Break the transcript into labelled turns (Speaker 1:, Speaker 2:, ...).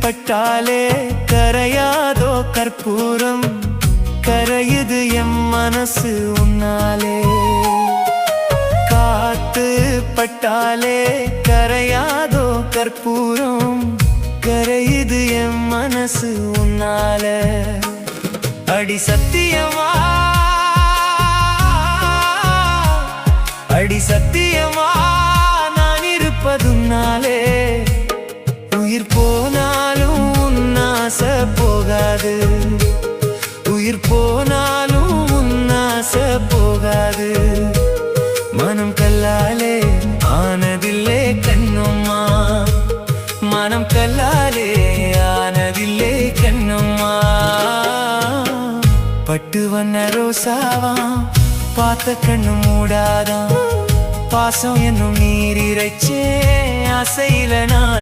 Speaker 1: பட்டாலே கரையாதோ கற்பூரம், கரையுது எம் மனசு உன்னாலே. காத்து பட்டாலே கரையாதோ கற்பூரம், கரையுது எம் மனசு உன்னால. அடி சத்தியமா, அடி சத்தியமா நான் இருப்பதுன்னாலே. உயிர் போனாலும் உன்னாச போகாது, உயிர் போனாலும் உன்னாச போகாது. மனம் கல்லாலே ஆனதில்லே கண்ணம்மா, மனம் கல்லாலே ஆனதில்லே கண்ணம்மா. பட்டு வண்ண ரோசாவா பார்த்த கண்ணு மூடாதான், பாசம் என்னும் நீர் இறைச்சே ஆசையில நான்